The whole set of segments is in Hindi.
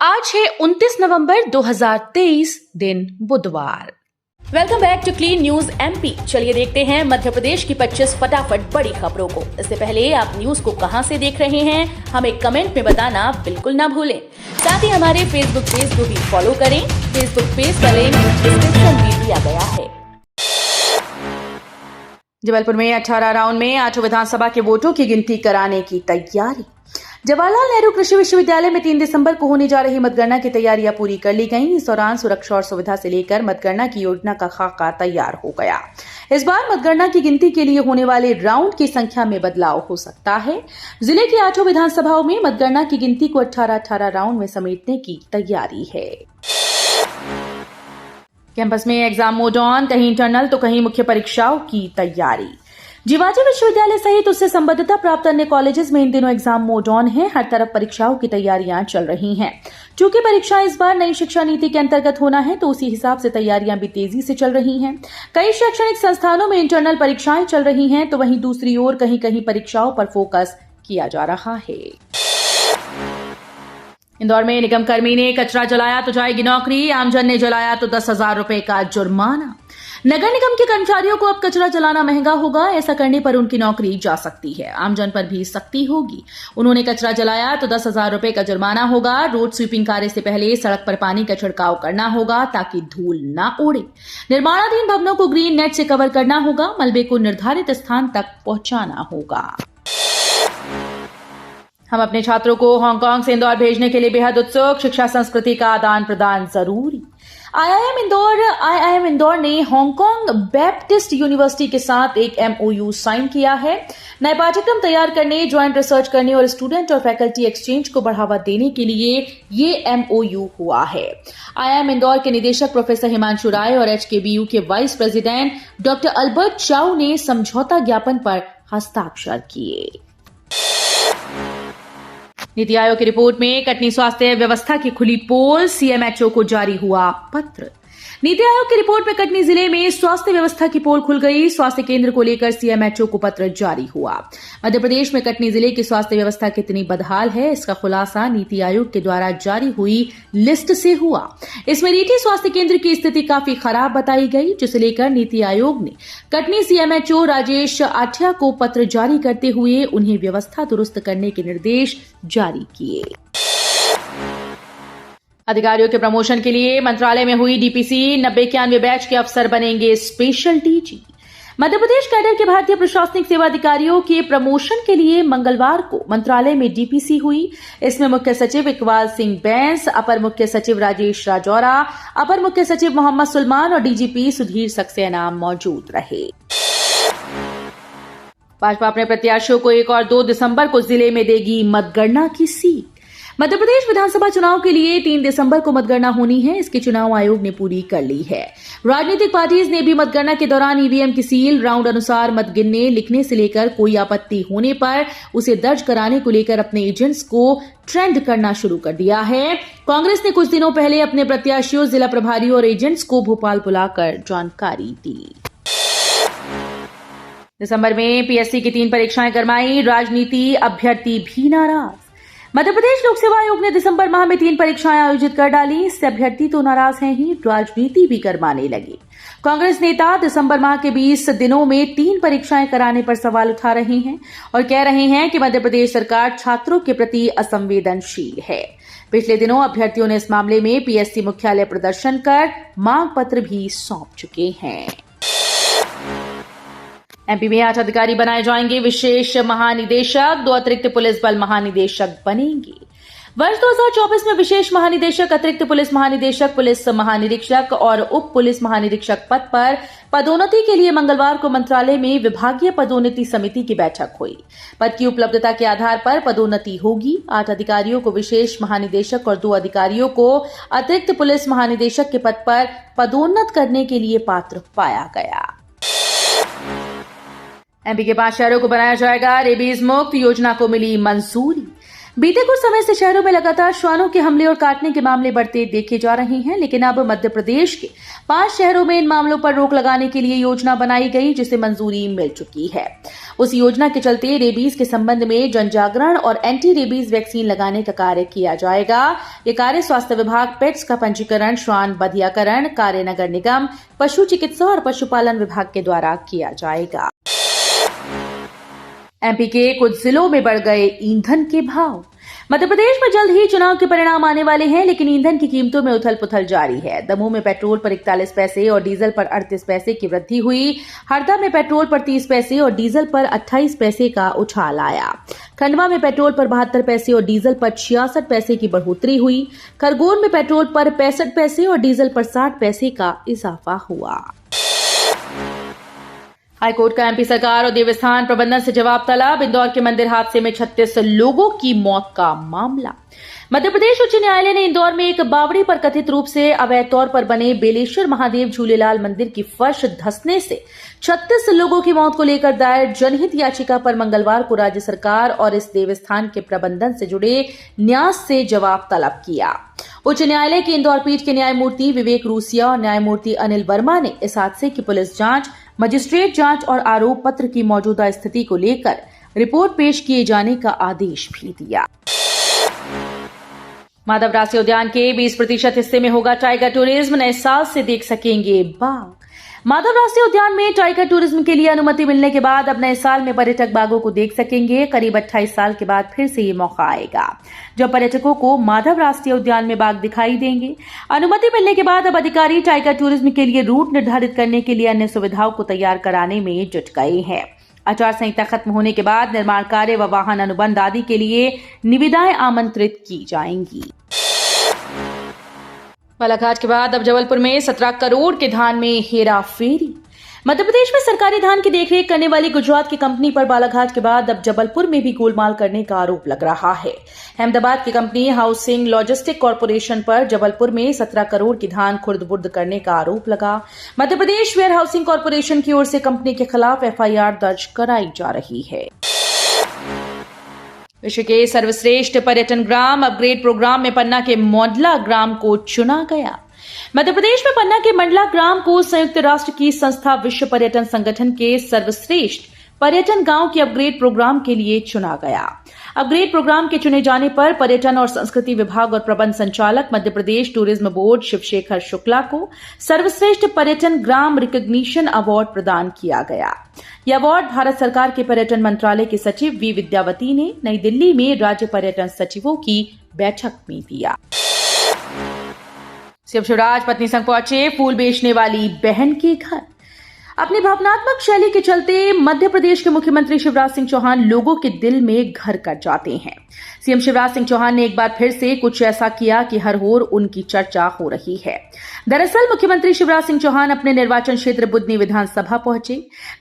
आज है 29 नवंबर 2023 दिन बुधवार। Welcome back to clean news MP. चलिए देखते हैं मध्य प्रदेश की 25 फटाफट बड़ी खबरों को। इससे पहले आप न्यूज को कहां से देख रहे हैं हमें कमेंट में बताना बिल्कुल ना भूलें। साथ ही हमारे फेसबुक पेज को भी फॉलो करें। फेसबुक पेज का लिंक डिस्क्रिप्शन में दिया गया है। जबलपुर में 18 राउंड में 8 विधानसभा के वोटों की गिनती कराने की तैयारी। जवाहरलाल नेहरू कृषि विश्वविद्यालय में 3 दिसंबर को होने जा रही मतगणना की तैयारियां पूरी कर ली गईं। इस दौरान सुरक्षा और सुविधा से लेकर मतगणना की योजना का खाका तैयार हो गया। इस बार मतगणना की गिनती के लिए होने वाले राउंड की संख्या में बदलाव हो सकता है। जिले की 8 विधानसभाओं में मतगणना की गिनती को 18 राउंड में समेटने की तैयारी है। कैंपस में एग्जाम मोड ऑन, कहीं इंटरनल तो कहीं मुख्य परीक्षाओं की तैयारी। जीवाजी विश्वविद्यालय सहित उससे संबद्धता प्राप्त अन्य कॉलेजेस में इन दिनों एग्जाम मोड ऑन है। हर तरफ परीक्षाओं की तैयारियां चल रही हैं। चूंकि परीक्षा इस बार नई शिक्षा नीति के अंतर्गत होना है तो उसी हिसाब से तैयारियां भी तेजी से चल रही हैं। कई शैक्षणिक संस्थानों में इंटरनल परीक्षाएं चल रही हैं तो वहीं दूसरी ओर कहीं कहीं परीक्षाओं पर फोकस किया जा रहा है। इंदौर में निगम कर्मी ने कचरा जलाया तो जाएगी नौकरी, आमजन ने जलाया तो 10,000 रुपए का जुर्माना। नगर निगम के कर्मचारियों को अब कचरा जलाना महंगा होगा। ऐसा करने पर उनकी नौकरी जा सकती है। आमजन पर भी सख्ती होगी। उन्होंने कचरा जलाया तो 10,000 रुपए का जुर्माना होगा। रोड स्वीपिंग कार्य से पहले सड़क पर पानी का छिड़काव करना होगा ताकि धूल ना उड़े। निर्माणाधीन भवनों को ग्रीन नेट से कवर करना होगा। मलबे को निर्धारित स्थान तक पहुंचाना होगा। हम अपने छात्रों को हांगकांग से इंदौर भेजने के लिए बेहद उत्सुक। शिक्षा संस्कृति का आदान प्रदान जरूरी। आईआईएम इंदौर ने हांगकांग बैप्टिस्ट यूनिवर्सिटी के साथ एक एमओयू साइन किया है। नए पाठ्यक्रम तैयार करने, ज्वाइंट रिसर्च करने और स्टूडेंट और फैकल्टी एक्सचेंज को बढ़ावा देने के लिए ये एमओयू हुआ है। आईआईएम इंदौर के निदेशक प्रोफेसर हिमांशु राय और एचकेबीयू के वाइस प्रेसिडेंट डॉक्टर अल्बर्ट चाउ ने समझौता ज्ञापन पर हस्ताक्षर किए। नीति आयोग की रिपोर्ट में कटनी स्वास्थ्य व्यवस्था की खुली पोल, सीएमएचओ को जारी हुआ पत्र। नीति आयोग की रिपोर्ट में कटनी जिले में स्वास्थ्य व्यवस्था की पोल खुल गई। स्वास्थ्य केंद्र को लेकर सीएमएचओ को पत्र जारी हुआ। मध्य प्रदेश में कटनी जिले की स्वास्थ्य व्यवस्था कितनी बदहाल है, इसका खुलासा नीति आयोग के द्वारा जारी हुई लिस्ट से हुआ। इसमें रीठी स्वास्थ्य केंद्र की स्थिति काफी खराब बताई गई, जिसे लेकर नीति आयोग ने कटनी सीएमएचओ राजेश आठिया को पत्र जारी करते हुए उन्हें व्यवस्था दुरुस्त करने के निर्देश जारी किए। अधिकारियों के प्रमोशन के लिए मंत्रालय में हुई डीपीसी। 90-91 बैच के अफसर बनेंगे special DG. Madhya Pradesh cadre के भारतीय प्रशासनिक सेवा अधिकारियों के प्रमोशन के लिए मंगलवार को मंत्रालय में डीपीसी हुई। इसमें मुख्य सचिव इकबाल सिंह बैंस, अपर मुख्य सचिव राजेश राजौरा, अपर मुख्य सचिव मोहम्मद सुलमान और डीजीपी सुधीर सक्सेना मौजूद रहे। भाजपा अपने प्रत्याशियों को 1 और 2 दिसंबर को जिले में देगी मतगणना की सीट। मध्य प्रदेश विधानसभा चुनाव के लिए 3 दिसंबर को मतगणना होनी है। इसकी चुनाव आयोग ने पूरी कर ली है। राजनीतिक पार्टीज ने भी मतगणना के दौरान ईवीएम की सील, राउंड अनुसार मत गिनने, लिखने से लेकर कोई आपत्ति होने पर उसे दर्ज कराने को लेकर अपने एजेंट्स को ट्रेंड करना शुरू कर दिया है। कांग्रेस ने कुछ दिनों पहले अपने प्रत्याशियों, जिला प्रभारियों और एजेंट्स को भोपाल बुलाकर जानकारी दी। दिसंबर में पीएससी की 3 परीक्षाएं गरमाई, राजनीति अभ्यर्थी भी नाराज। मध्य प्रदेश लोक सेवा आयोग ने दिसंबर माह में 3 परीक्षाएं आयोजित कर डाली। इससे अभ्यर्थी तो नाराज हैं ही, राजनीति भी गरमाने लगी। कांग्रेस नेता दिसंबर माह के 20 दिनों में 3 परीक्षाएं कराने पर सवाल उठा रहे हैं और कह रहे हैं कि मध्य प्रदेश सरकार छात्रों के प्रति असंवेदनशील है। पिछले दिनों अभ्यर्थियों ने इस मामले में पीएससी मुख्यालय प्रदर्शन कर मांग पत्र भी सौंप चुके हैं। एमपी में 8 अधिकारी बनाए जाएंगे विशेष महानिदेशक, 2 अतिरिक्त पुलिस बल महानिदेशक बनेंगे। वर्ष 2024 में विशेष महानिदेशक, अतिरिक्त पुलिस महानिदेशक, पुलिस महानिरीक्षक और उप पुलिस महानिरीक्षक पद पर पदोन्नति के लिए मंगलवार को मंत्रालय में विभागीय पदोन्नति समिति की बैठक हुई। पद की उपलब्धता के आधार पर पदोन्नति होगी। 8 अधिकारियों को विशेष महानिदेशक और 2 अधिकारियों को अतिरिक्त पुलिस महानिदेशक के पद पर पदोन्नत करने के लिए पात्र पाया गया। एमपी के 5 शहरों को बनाया जाएगा रेबीज मुक्त, योजना को मिली मंजूरी। बीते कुछ समय से शहरों में लगातार श्वानों के हमले और काटने के मामले बढ़ते देखे जा रहे हैं, लेकिन अब मध्य प्रदेश के 5 शहरों में इन मामलों पर रोक लगाने के लिए योजना बनाई गई, जिसे मंजूरी मिल चुकी है। उस योजना के चलते रेबीज के संबंध में जन जागरण और एंटी रेबीज वैक्सीन लगाने का कार्य किया जाएगा। ये कार्य स्वास्थ्य विभाग, पेट्स का पंजीकरण, श्वान बधियाकरण कार्य नगर निगम, पशु चिकित्सा और पशुपालन विभाग के द्वारा किया जाएगा। एमपी के कुछ जिलों में बढ़ गए ईंधन के भाव। मध्य प्रदेश में जल्द ही चुनाव के परिणाम आने वाले हैं, लेकिन ईंधन की कीमतों में उथल पुथल जारी है। दमोह में पेट्रोल पर 41 पैसे और डीजल पर 38 पैसे की वृद्धि हुई। हरदा में पेट्रोल पर 30 पैसे और डीजल पर 28 पैसे का उछाल आया। खंडवा में पेट्रोल पर 72 पैसे और डीजल पर 66 पैसे की बढ़ोतरी हुई। खरगोन में पेट्रोल पर 65 पैसे और डीजल पर 60 पैसे का इजाफा हुआ। हाईकोर्ट का एमपी सरकार और देवस्थान प्रबंधन से जवाब तलब। इंदौर के मंदिर हादसे में 36 लोगों की मौत का मामला। मध्य प्रदेश उच्च न्यायालय ने इंदौर में एक बावड़ी पर कथित रूप से अवैध तौर पर बने बेलेश्वर महादेव झूलेलाल मंदिर की फर्श धंसने से 36 लोगों की मौत को लेकर दायर जनहित याचिका पर मंगलवार को राज्य सरकार और इस देवस्थान के प्रबंधन से जुड़े न्यास से जवाब तलब किया। उच्च न्यायालय की इंदौर पीठ के न्यायमूर्ति विवेक रूसिया और न्यायमूर्ति अनिल वर्मा ने इस हादसे की पुलिस जांच, मजिस्ट्रेट जांच और आरोप पत्र की मौजूदा स्थिति को लेकर रिपोर्ट पेश किए जाने का आदेश भी दिया। माधव राष्ट्रीय उद्यान के 20% हिस्से में होगा टाइगर टूरिज्म। नए साल से देख सकेंगे बाघ। माधव राष्ट्रीय उद्यान में टाइगर टूरिज्म के लिए अनुमति मिलने के बाद अब नए साल में पर्यटक बाघों को देख सकेंगे। करीब 28 साल के बाद फिर से ये मौका आएगा जब पर्यटकों को माधव राष्ट्रीय उद्यान में बाघ दिखाई देंगे। अनुमति मिलने के बाद अब अधिकारी टाइगर टूरिज्म के लिए रूट निर्धारित करने के लिए अन्य सुविधाओं को तैयार कराने में जुट गए हैं। आचार संहिता खत्म होने के बाद निर्माण कार्य व वाहन अनुबंध आदि के लिए निविदाएं आमंत्रित की जाएंगी। बालाघाट के बाद अब जबलपुर में 17 करोड़ के धान में हेरा फेरी। मध्य प्रदेश में सरकारी धान की देखरेख करने वाली गुजरात की कंपनी पर बालाघाट के बाद अब जबलपुर में भी गोलमाल करने का आरोप लग रहा है। अहमदाबाद की कंपनी हाउसिंग लॉजिस्टिक कॉर्पोरेशन पर जबलपुर में 17 करोड़ की धान खुर्द-बुर्द करने का आरोप लगा। Madhya Pradesh where housing corporation की ओर से कंपनी के खिलाफ एफआईआर दर्ज कराई जा रही है। विश्व के सर्वश्रेष्ठ पर्यटन ग्राम अपग्रेड प्रोग्राम में पन्ना के मंडला ग्राम को चुना गया। मध्य प्रदेश में पन्ना के मंडला ग्राम को संयुक्त राष्ट्र की संस्था विश्व पर्यटन संगठन के सर्वश्रेष्ठ पर्यटन गांव के अपग्रेड प्रोग्राम के लिए चुना गया। अपग्रेड प्रोग्राम के चुने जाने पर पर्यटन और संस्कृति विभाग और प्रबंध संचालक मध्य प्रदेश टूरिज्म बोर्ड शिवशेखर शुक्ला को सर्वश्रेष्ठ पर्यटन ग्राम रिकॉग्निशन अवार्ड प्रदान किया गया। यह अवार्ड भारत सरकार के पर्यटन मंत्रालय के सचिव वी विद्यावती ने नई दिल्ली में राज्य पर्यटन सचिवों की बैठक में दिया। सीएम शिवराज पत्नी संग पहुंचे फूल बेचने वाली बहन के घर। अपनी भावनात्मक शैली के चलते मध्य प्रदेश के मुख्यमंत्री शिवराज सिंह चौहान लोगों के दिल में घर कर जाते हैं। सीएम शिवराज सिंह चौहान ने एक बार फिर से कुछ ऐसा किया कि हर ओर उनकी चर्चा हो रही है। दरअसल मुख्यमंत्री शिवराज सिंह चौहान अपने निर्वाचन क्षेत्र बुदनी विधानसभा पहुंचे।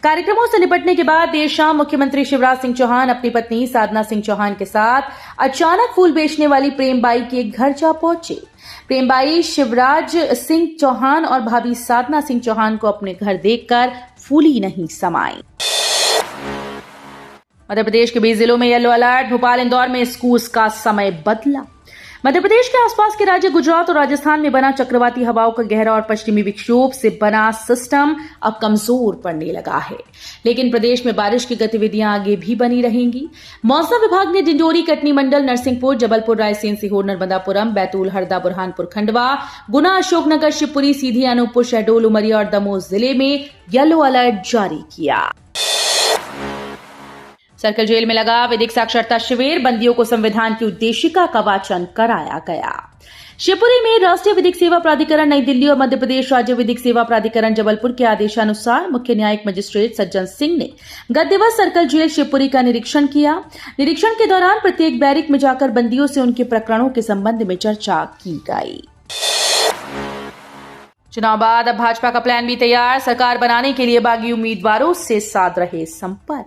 कार्यक्रमों से निपटने के बाद देर शाम मुख्यमंत्री शिवराज सिंह चौहान अपनी पत्नी साधना सिंह चौहान के साथ अचानक फूल बेचने वाली प्रेमबाई के घर जा पहुंचे। प्रेमबाई शिवराज सिंह चौहान और भाभी साधना सिंह चौहान को अपने घर देखकर फूली नहीं समाई। मध्य प्रदेश के 20 जिलों में येलो अलर्ट। भोपाल इंदौर में स्कूल का समय बदला। मध्य प्रदेश के आसपास के राज्य गुजरात और राजस्थान में बना चक्रवाती हवाओं का गहरा और पश्चिमी विक्षोभ से बना सिस्टम अब कमजोर पड़ने लगा है, लेकिन प्रदेश में बारिश की गतिविधियां आगे भी बनी रहेंगी। मौसम विभाग ने डिंडोरी, कटनी मंडल, नरसिंहपुर, जबलपुर, रायसेन, सीहोर, नर्मदापुरम, बैतूल, हरदा, बुरहानपुर, खंडवा, गुना, अशोकनगर, शिवपुरी, सीधी, अनूपपुर, शहडोल, उमरिया और दमोह जिले में येलो अलर्ट जारी किया। सर्कल जेल में लगा विधिक साक्षरता शिविर। बंदियों को संविधान की उद्देशिका का वाचन कराया गया। शिवपुरी में राष्ट्रीय विधिक सेवा प्राधिकरण नई दिल्ली और मध्य प्रदेश राज्य विधिक सेवा प्राधिकरण जबलपुर के आदेशानुसार मुख्य न्यायिक मजिस्ट्रेट सज्जन सिंह ने गत दिवस सर्कल जेल शिवपुरी का निरीक्षण किया। निरीक्षण के दौरान प्रत्येक बैरिक में जाकर बंदियों से उनके प्रकरणों के संबंध में चर्चा की गई। चुनाव बाद अब भाजपा का प्लान भी तैयार। सरकार बनाने के लिए बागी उम्मीदवारों से साध रहे संपर्क।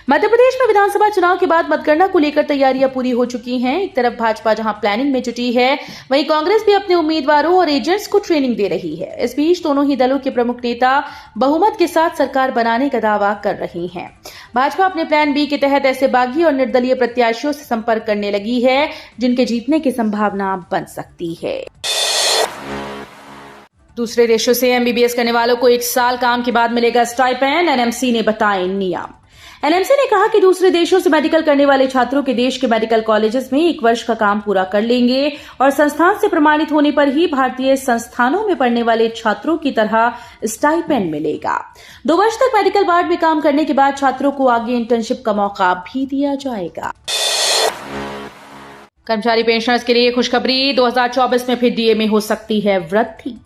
मध्य प्रदेश में विधानसभा चुनाव के बाद मतगणना को लेकर तैयारियां पूरी हो चुकी हैं। एक तरफ भाजपा जहां प्लानिंग में जुटी है, वहीं कांग्रेस भी अपने उम्मीदवारों और एजेंट्स को ट्रेनिंग दे रही है। इस बीच दोनों ही दलों के प्रमुख नेता बहुमत के साथ सरकार बनाने का दावा कर रही हैं। भाजपा अपने प्लान बी के तहत ऐसे बागी और निर्दलीय प्रत्याशियों से संपर्क करने लगी है जिनके जीतने की संभावना बन सकती है। दूसरे देशों से एमबीबीएस करने वालों को 1 साल काम के बाद मिलेगा स्टाइपेंड। एनएमसी ने बताए नियम। एनएमसी ने कहा कि दूसरे देशों से मेडिकल करने वाले छात्रों के देश के मेडिकल कॉलेजेस में 1 वर्ष का काम पूरा कर लेंगे और संस्थान से प्रमाणित होने पर ही भारतीय संस्थानों में पढ़ने वाले छात्रों की तरह स्टाइपेंड मिलेगा। 2 वर्ष तक मेडिकल वार्ड में काम करने के बाद छात्रों को आगे इंटर्नशिप का मौका भी दिया जाएगा। कर्मचारी पेंशनर्स के लिए खुशखबरी, 2024 में फिर डीए में हो सकती है वृद्धि।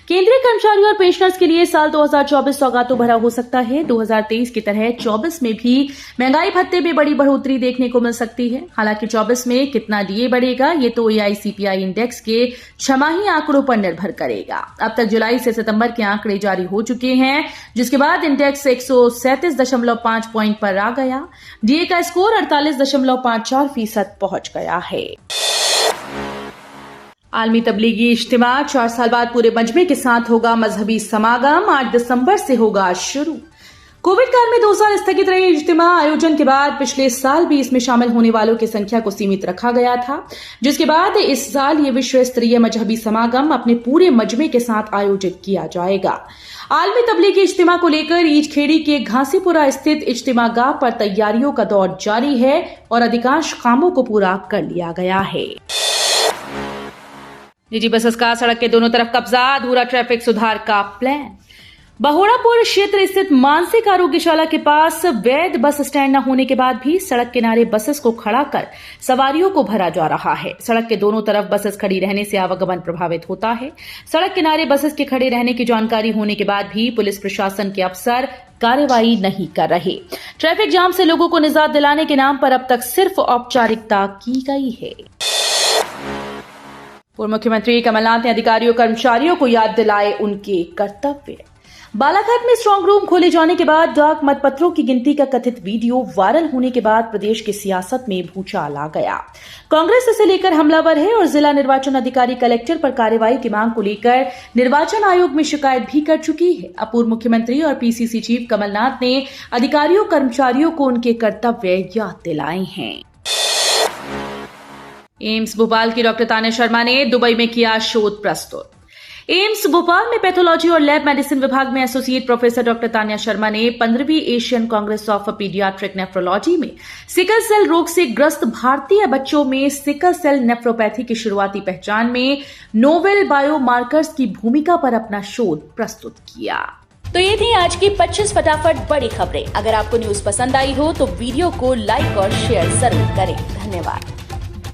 केंद्रीय कर्मचारियों और पेंशनर्स के लिए साल 2024 सौगातों भरा हो सकता है। 2023 की तरह 24 में भी महंगाई भत्ते में बड़ी बढ़ोतरी देखने को मिल सकती है। हालांकि 24 में कितना डीए बढ़ेगा ये तो एआईसीपीआई इंडेक्स के छमाही आंकड़ों पर निर्भर करेगा। अब तक जुलाई से सितंबर के आंकड़े जारी हो चुके हैं, जिसके बाद इंडेक्स 137.5 पॉइंट पर आ गया। डीए का स्कोर 48.54% पहुंच गया है। आलमी तबलीगी इज्तिमा 4 साल बाद पूरे मजमे के साथ होगा मजहबी समागम। 8 दिसंबर से होगा शुरू। कोविड काल में 2 साल स्थगित रहे इज्तिमा आयोजन के बाद पिछले साल भी इसमें शामिल होने वालों की संख्या को सीमित रखा गया था, जिसके बाद इस साल ये विश्व स्तरीय मजहबी समागम अपने पूरे मजमे के साथ आयोजित किया जाएगा। आलमी तबलीगी इज्तिमा को लेकर ईचखेड़ी के घासीपुरा स्थित इज्तिमागाह पर तैयारियों का दौर जारी है और अधिकांश कामों को पूरा कर लिया गया है। निजी बसेस का सड़क के दोनों तरफ कब्जा, अधूरा ट्रैफिक सुधार का प्लान। बहोड़ापुर क्षेत्र स्थित मानसिक आरोग्यशाला के पास वैध बस स्टैंड न होने के बाद भी सड़क किनारे बसेस को खड़ा कर सवारियों को भरा जा रहा है। सड़क के दोनों तरफ बसेस खड़ी रहने से आवागमन प्रभावित होता है। सड़क किनारे बसेस के खड़े रहने की जानकारी होने के बाद भी पुलिस प्रशासन के अफसर कार्रवाई नहीं कर रहे। ट्रैफिक जाम से लोगों को निजात दिलाने के नाम पर अब तक सिर्फ औपचारिकता की गई है। पूर्व मुख्यमंत्री कमलनाथ ने अधिकारियों कर्मचारियों को याद दिलाए उनके कर्तव्य। बालाघाट में स्ट्रांग रूम खोले जाने के बाद डाक मतपत्रों की गिनती का कथित वीडियो वायरल होने के बाद प्रदेश की सियासत में भूचाल आ गया। कांग्रेस इसे लेकर हमलावर है और जिला निर्वाचन अधिकारी कलेक्टर पर कार्रवाई की मांग को लेकर निर्वाचन आयोग में शिकायत भी कर चुकी है। अब पूर्व मुख्यमंत्री और पीसीसी चीफ कमलनाथ ने अधिकारियों कर्मचारियों को उनके कर्तव्य याद दिलाए हैं। एम्स भोपाल की डॉक्टर तान्या शर्मा ने दुबई में किया शोध प्रस्तुत। एम्स भोपाल में पैथोलॉजी और लैब मेडिसिन विभाग में associate professor doctor Tanya Sharma ने 15वीं Asian congress of paediatric nephrology में सिकल सेल रोग से ग्रस्त भारतीय बच्चों में सिकल सेल नेफ्रोपैथी की शुरुआती पहचान में नोवेल बायोमार्कर्स की भूमिका पर अपना शोध प्रस्तुत किया। तो ये थी आज की 25 फटाफट बड़ी खबरें। अगर आपको न्यूज पसंद आई हो तो वीडियो को लाइक और शेयर जरूर करें। धन्यवाद।